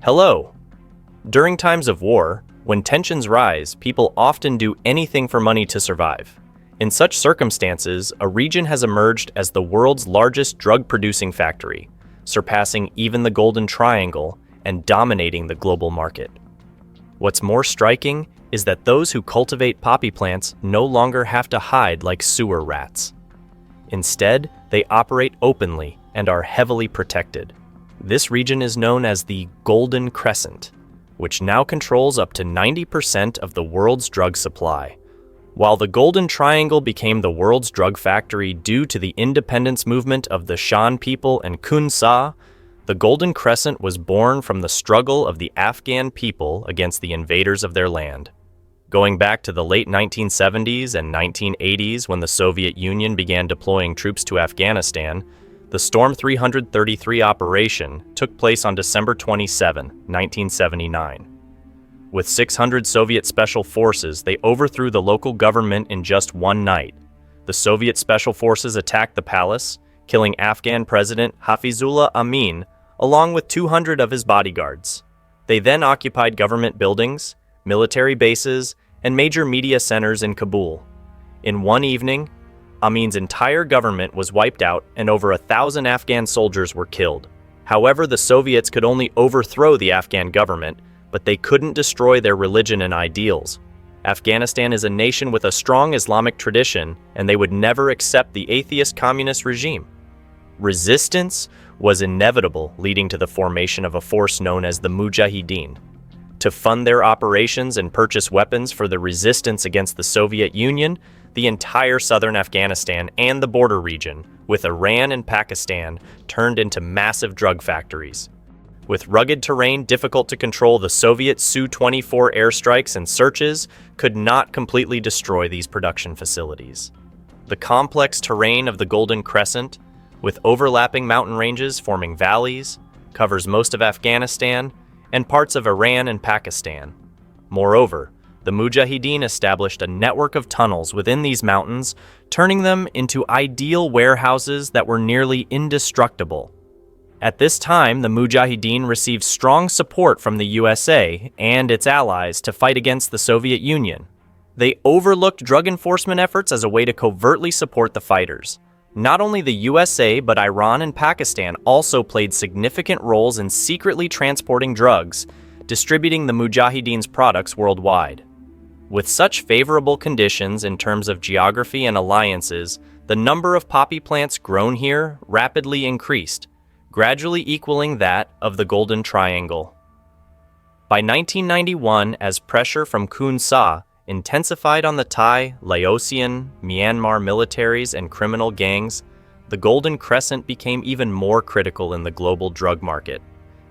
Hello! During times of war, when tensions rise, people often do anything for money to survive. In such circumstances, a region has emerged as the world's largest drug-producing factory, surpassing even the Golden Triangle and dominating the global market. What's more striking is that those who cultivate poppy plants no longer have to hide like sewer rats. Instead, they operate openly and are heavily protected. This region is known as the Golden Crescent, which now controls up to 90% of the world's drug supply. While the Golden Triangle became the world's drug factory due to the independence movement of the Shan people and Kun Sa, the Golden Crescent was born from the struggle of the Afghan people against the invaders of their land. Going back to the late 1970s and 1980s when the Soviet Union began deploying troops to Afghanistan, the Storm 333 operation took place on December 27, 1979. With 600 Soviet special forces, they overthrew the local government in just one night. The Soviet special forces attacked the palace, killing Afghan President Hafizullah Amin along with 200 of his bodyguards. They then occupied government buildings, military bases, and major media centers in Kabul. In one evening, Amin's entire government was wiped out and over 1,000 Afghan soldiers were killed. However, the Soviets could only overthrow the Afghan government, but they couldn't destroy their religion and ideals. Afghanistan is a nation with a strong Islamic tradition, and they would never accept the atheist communist regime. Resistance was inevitable, leading to the formation of a force known as the Mujahideen. To fund their operations and purchase weapons for the resistance against the Soviet Union, the entire southern Afghanistan and the border region, with Iran and Pakistan, turned into massive drug factories. With rugged terrain difficult to control, the Soviet Su-24 airstrikes and searches could not completely destroy these production facilities. The complex terrain of the Golden Crescent, with overlapping mountain ranges forming valleys, covers most of Afghanistan and parts of Iran and Pakistan. Moreover, the Mujahideen established a network of tunnels within these mountains, turning them into ideal warehouses that were nearly indestructible. At this time, the Mujahideen received strong support from the USA and its allies to fight against the Soviet Union. They overlooked drug enforcement efforts as a way to covertly support the fighters. Not only the USA, but Iran and Pakistan also played significant roles in secretly transporting drugs, distributing the Mujahideen's products worldwide. With such favorable conditions in terms of geography and alliances, the number of poppy plants grown here rapidly increased, gradually equaling that of the Golden Triangle. By 1991, as pressure from Kun Sa intensified on the Thai, Laotian, Myanmar militaries and criminal gangs, the Golden Crescent became even more critical in the global drug market.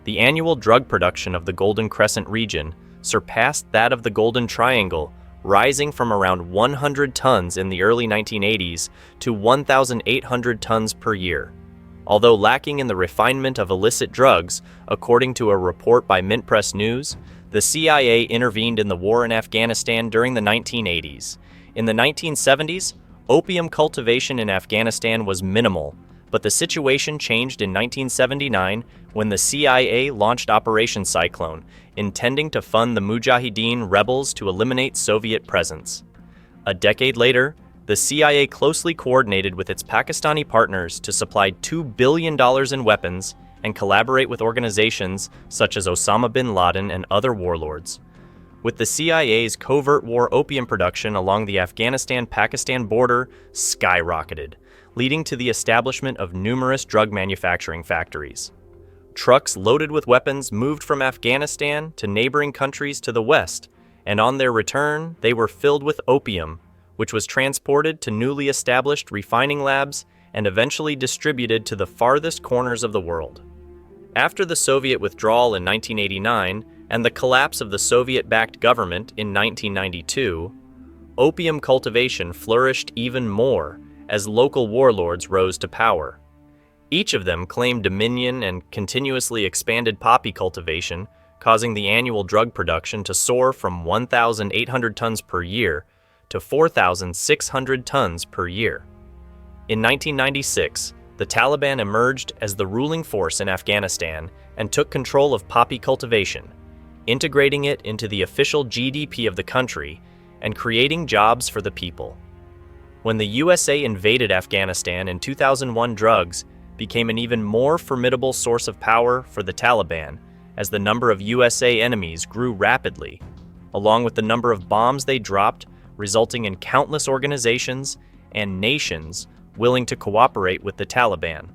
The annual drug production of the Golden Crescent region surpassed that of the Golden Triangle, rising from around 100 tons in the early 1980s to 1,800 tons per year. Although lacking in the refinement of illicit drugs, according to a report by Mint Press News, the CIA intervened in the war in Afghanistan during the 1980s. In the 1970s, opium cultivation in Afghanistan was minimal, but the situation changed in 1979 when the CIA launched Operation Cyclone, intending to fund the Mujahideen rebels to eliminate Soviet presence. A decade later, the CIA closely coordinated with its Pakistani partners to supply $2 billion in weapons and collaborate with organizations such as Osama bin Laden and other warlords. With the CIA's covert war opium production along the Afghanistan-Pakistan border skyrocketed, leading to the establishment of numerous drug manufacturing factories. Trucks loaded with weapons moved from Afghanistan to neighboring countries to the west, and on their return, they were filled with opium, which was transported to newly established refining labs and eventually distributed to the farthest corners of the world. After the Soviet withdrawal in 1989 and the collapse of the Soviet-backed government in 1992, opium cultivation flourished even more as local warlords rose to power. Each of them claimed dominion and continuously expanded poppy cultivation, causing the annual drug production to soar from 1,800 tons per year to 4,600 tons per year. In 1996, The Taliban emerged as the ruling force in Afghanistan and took control of poppy cultivation, integrating it into the official GDP of the country and creating jobs for the people. When the USA invaded Afghanistan in 2001, drugs became an even more formidable source of power for the Taliban as the number of USA enemies grew rapidly, along with the number of bombs they dropped, resulting in countless organizations and nations willing to cooperate with the Taliban.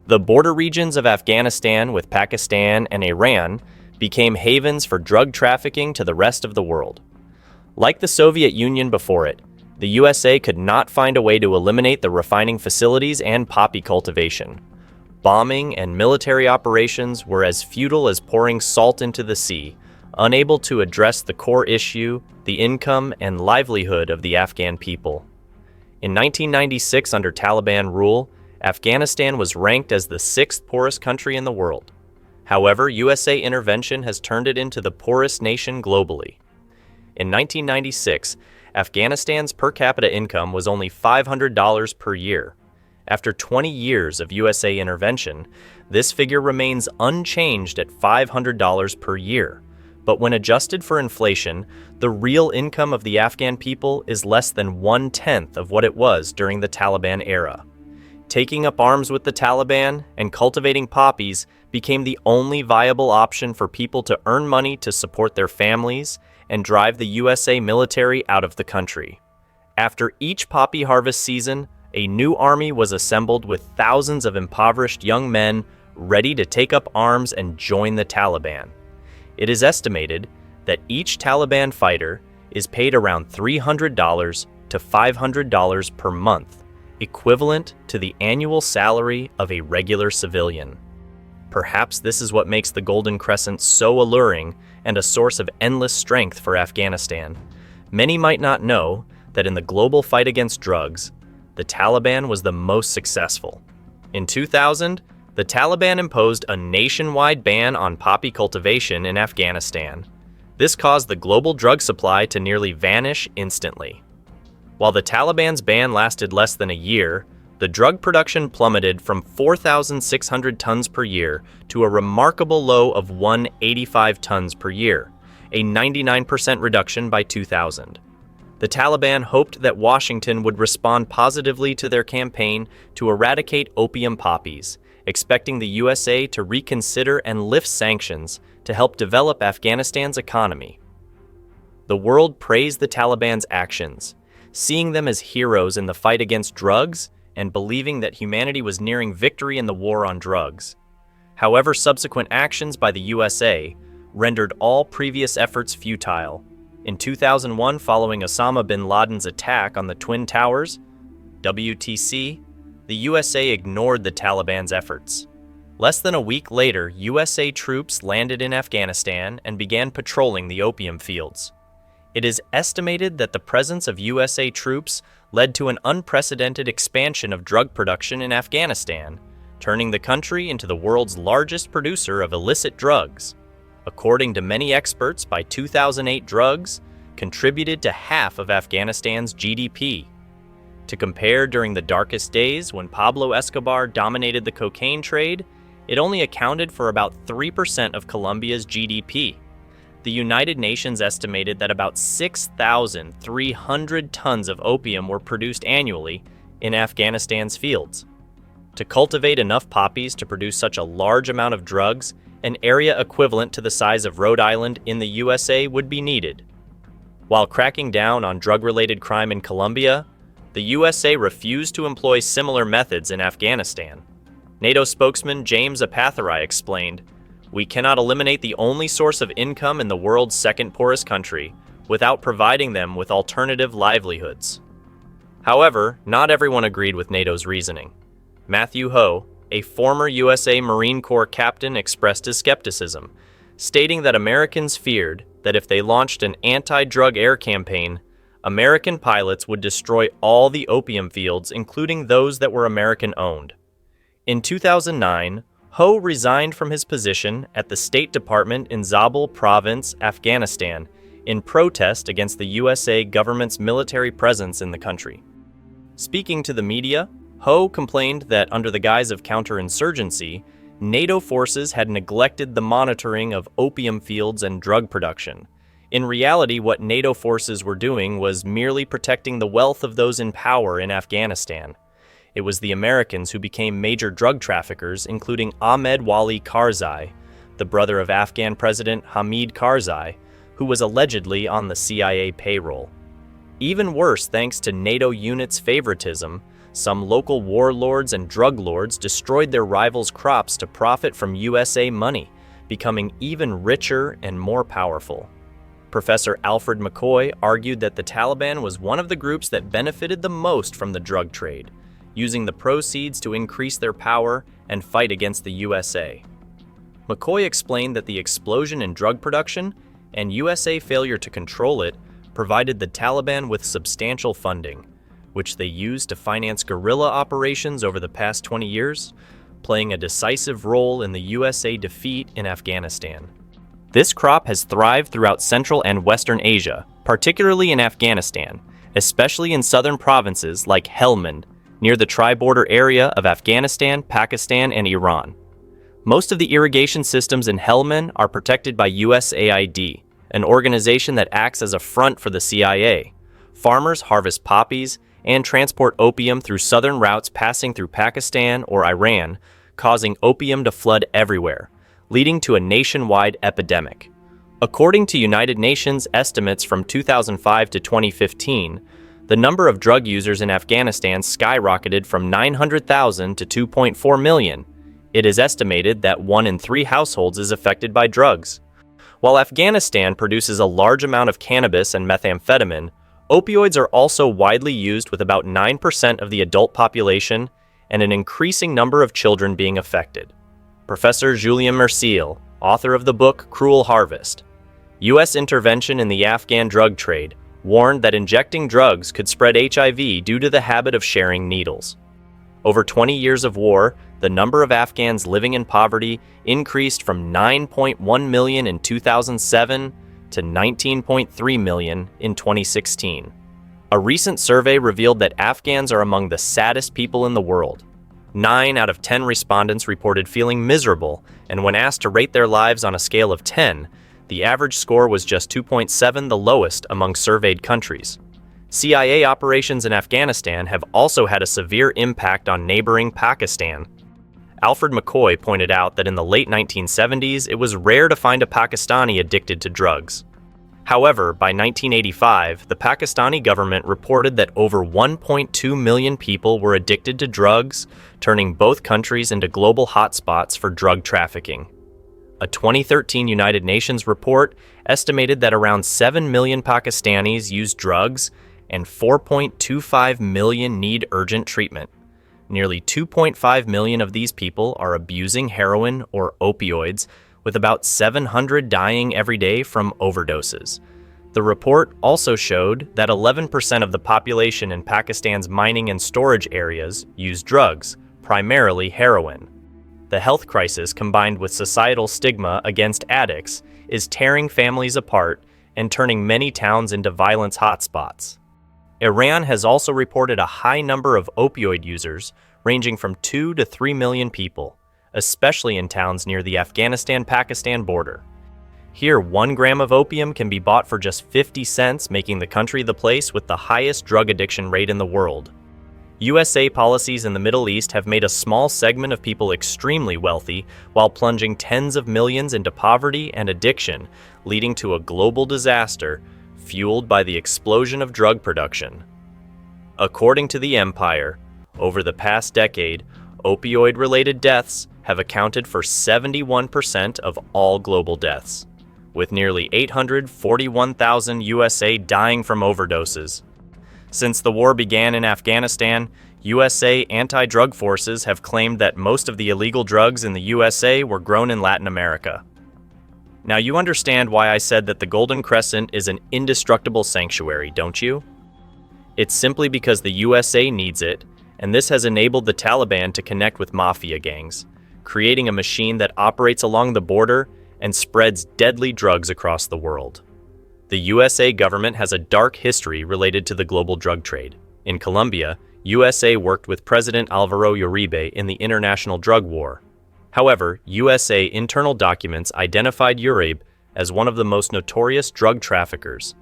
The border regions of Afghanistan with Pakistan and Iran became havens for drug trafficking to the rest of the world. Like the Soviet Union before it, the USA could not find a way to eliminate the refining facilities and poppy cultivation. Bombing and military operations were as futile as pouring salt into the sea, unable to address the core issue, the income and livelihood of the Afghan people. In 1996, under Taliban rule, Afghanistan was ranked as the 6th poorest country in the world. However, USA intervention has turned it into the poorest nation globally. In 1996, Afghanistan's per capita income was only $500 per year. After 20 years of USA intervention, this figure remains unchanged at $500 per year. But when adjusted for inflation, the real income of the Afghan people is less than 1/10 of what it was during the Taliban era. Taking up arms with the Taliban and cultivating poppies became the only viable option for people to earn money to support their families and drive the USA military out of the country. After each poppy harvest season, a new army was assembled with thousands of impoverished young men ready to take up arms and join the Taliban. It is estimated that each Taliban fighter is paid around $300 to $500 per month, equivalent to the annual salary of a regular civilian. Perhaps this is what makes the Golden Crescent so alluring and a source of endless strength for Afghanistan. Many might not know that in the global fight against drugs, the Taliban was the most successful. In 2000, the Taliban imposed a nationwide ban on poppy cultivation in Afghanistan. This caused the global drug supply to nearly vanish instantly. While the Taliban's ban lasted less than a year, the drug production plummeted from 4,600 tons per year to a remarkable low of 185 tons per year, a 99% reduction by 2000. The Taliban hoped that Washington would respond positively to their campaign to eradicate opium poppies, expecting the USA to reconsider and lift sanctions to help develop Afghanistan's economy. The world praised the Taliban's actions, seeing them as heroes in the fight against drugs and believing that humanity was nearing victory in the war on drugs. However, subsequent actions by the USA rendered all previous efforts futile. In 2001, following Osama bin Laden's attack on the Twin Towers, WTC, the USA ignored the Taliban's efforts. Less than a week later, USA troops landed in Afghanistan and began patrolling the opium fields. It is estimated that the presence of USA troops led to an unprecedented expansion of drug production in Afghanistan, turning the country into the world's largest producer of illicit drugs. According to many experts, by 2008, drugs contributed to half of Afghanistan's GDP. To compare, during the darkest days when Pablo Escobar dominated the cocaine trade, it only accounted for about 3% of Colombia's GDP. The United Nations estimated that about 6,300 tons of opium were produced annually in Afghanistan's fields. To cultivate enough poppies to produce such a large amount of drugs, an area equivalent to the size of Rhode Island in the USA would be needed. While cracking down on drug-related crime in Colombia, the USA refused to employ similar methods in Afghanistan. NATO spokesman James Apatherai explained, "We cannot eliminate the only source of income in the world's second poorest country without providing them with alternative livelihoods." However, not everyone agreed with NATO's reasoning. Matthew Ho, a former USA Marine Corps captain, expressed his skepticism, stating that Americans feared that if they launched an anti-drug air campaign, American pilots would destroy all the opium fields, including those that were American-owned. In 2009, Ho resigned from his position at the State Department in Zabul Province, Afghanistan, in protest against the USA government's military presence in the country. Speaking to the media, Ho complained that under the guise of counterinsurgency, NATO forces had neglected the monitoring of opium fields and drug production. In reality, what NATO forces were doing was merely protecting the wealth of those in power in Afghanistan. It was the Americans who became major drug traffickers, including Ahmed Wali Karzai, the brother of Afghan President Hamid Karzai, who was allegedly on the CIA payroll. Even worse, thanks to NATO units' favoritism, some local warlords and drug lords destroyed their rivals' crops to profit from USA money, becoming even richer and more powerful. Professor Alfred McCoy argued that the Taliban was one of the groups that benefited the most from the drug trade, using the proceeds to increase their power and fight against the USA. McCoy explained that the explosion in drug production and USA failure to control it provided the Taliban with substantial funding, which they used to finance guerrilla operations over the past 20 years, playing a decisive role in the USA defeat in Afghanistan. This crop has thrived throughout Central and Western Asia, particularly in Afghanistan, especially in southern provinces like Helmand, near the tri-border area of Afghanistan, Pakistan, and Iran. Most of the irrigation systems in Helmand are protected by USAID, an organization that acts as a front for the CIA. Farmers harvest poppies and transport opium through southern routes passing through Pakistan or Iran, causing opium to flood everywhere, leading to a nationwide epidemic. According to United Nations estimates from 2005 to 2015, the number of drug users in Afghanistan skyrocketed from 900,000 to 2.4 million. It is estimated that 1 in 3 households is affected by drugs. While Afghanistan produces a large amount of cannabis and methamphetamine, opioids are also widely used, with about 9% of the adult population and an increasing number of children being affected. Professor Julien Merciel, author of the book Cruel Harvest, U.S. Intervention in the Afghan Drug Trade, warned that injecting drugs could spread HIV due to the habit of sharing needles. Over 20 years of war, the number of Afghans living in poverty increased from 9.1 million in 2007 to 19.3 million in 2016. A recent survey revealed that Afghans are among the saddest people in the world. 9 out of 10 respondents reported feeling miserable, and when asked to rate their lives on a scale of 10, the average score was just 2.7, the lowest among surveyed countries. CIA operations in Afghanistan have also had a severe impact on neighboring Pakistan. Alfred McCoy pointed out that in the late 1970s, it was rare to find a Pakistani addicted to drugs. However, by 1985, the Pakistani government reported that over 1.2 million people were addicted to drugs, turning both countries into global hotspots for drug trafficking. A 2013 United Nations report estimated that around 7 million Pakistanis use drugs and 4.25 million need urgent treatment. Nearly 2.5 million of these people are abusing heroin or opioids, with about 700 dying every day from overdoses. The report also showed that 11% of the population in Pakistan's mining and storage areas use drugs, primarily heroin. The health crisis, combined with societal stigma against addicts, is tearing families apart and turning many towns into violence hotspots. Iran has also reported a high number of opioid users, ranging from 2 to 3 million people, especially in towns near the Afghanistan-Pakistan border. Here, 1 gram of opium can be bought for just 50 cents, making the country the place with the highest drug addiction rate in the world. USA policies in the Middle East have made a small segment of people extremely wealthy while plunging tens of millions into poverty and addiction, leading to a global disaster fueled by the explosion of drug production. According to the Empire, over the past decade, opioid-related deaths have accounted for 71% of all global deaths, with nearly 841,000 USA dying from overdoses. Since the war began in Afghanistan, USA anti-drug forces have claimed that most of the illegal drugs in the USA were grown in Latin America. Now you understand why I said that the Golden Crescent is an indestructible sanctuary, don't you? It's simply because the USA needs it, and this has enabled the Taliban to connect with mafia gangs, creating a machine that operates along the border and spreads deadly drugs across the world. The USA government has a dark history related to the global drug trade. In Colombia, USA worked with President Alvaro Uribe in the international drug war. However, USA internal documents identified Uribe as one of the most notorious drug traffickers.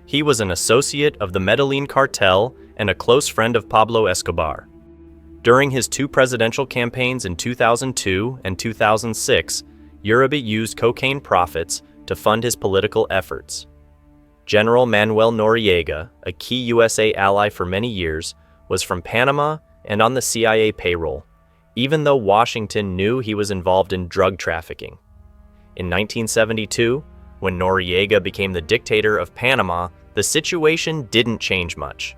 He was an associate of the Medellin cartel and a close friend of Pablo Escobar. During his two presidential campaigns in 2002 and 2006, Uribe used cocaine profits to fund his political efforts. General Manuel Noriega, a key USA ally for many years, was from Panama and on the CIA payroll, even though Washington knew he was involved in drug trafficking. In 1972, when Noriega became the dictator of Panama, the situation didn't change much.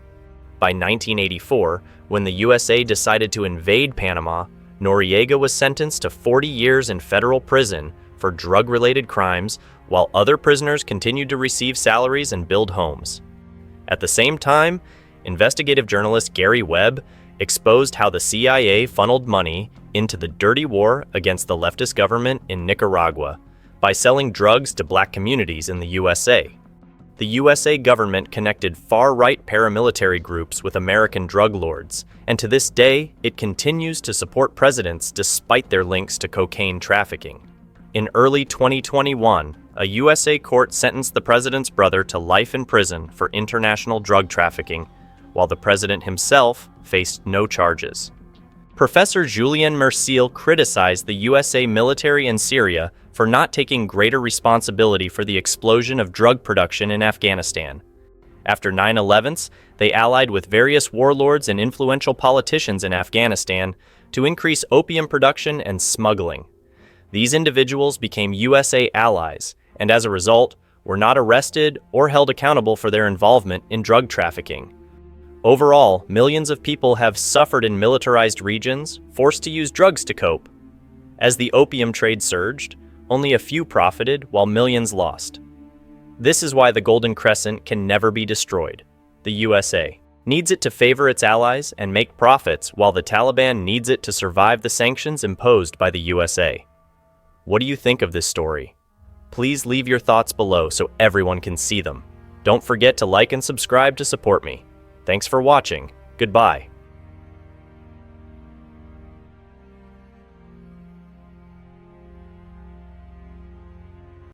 By 1984, when the USA decided to invade Panama, Noriega was sentenced to 40 years in federal prison for drug-related crimes, while other prisoners continued to receive salaries and build homes. At the same time, investigative journalist Gary Webb exposed how the CIA funneled money into the dirty war against the leftist government in Nicaragua by selling drugs to black communities in the USA. The USA government connected far-right paramilitary groups with American drug lords, and to this day, it continues to support presidents despite their links to cocaine trafficking. In early 2021, a USA court sentenced the president's brother to life in prison for international drug trafficking, while the president himself faced no charges. Professor Julien Merciel criticized the USA military in Syria for not taking greater responsibility for the explosion of drug production in Afghanistan. After 9/11s, they allied with various warlords and influential politicians in Afghanistan to increase opium production and smuggling. These individuals became USA allies, and as a result, were not arrested or held accountable for their involvement in drug trafficking. Overall, millions of people have suffered in militarized regions, forced to use drugs to cope. As the opium trade surged, only a few profited while millions lost. This is why the Golden Crescent can never be destroyed. The USA needs it to favor its allies and make profits, while the Taliban needs it to survive the sanctions imposed by the USA. What do you think of this story? Please leave your thoughts below so everyone can see them. Don't forget to like and subscribe to support me. Thanks for watching. Goodbye.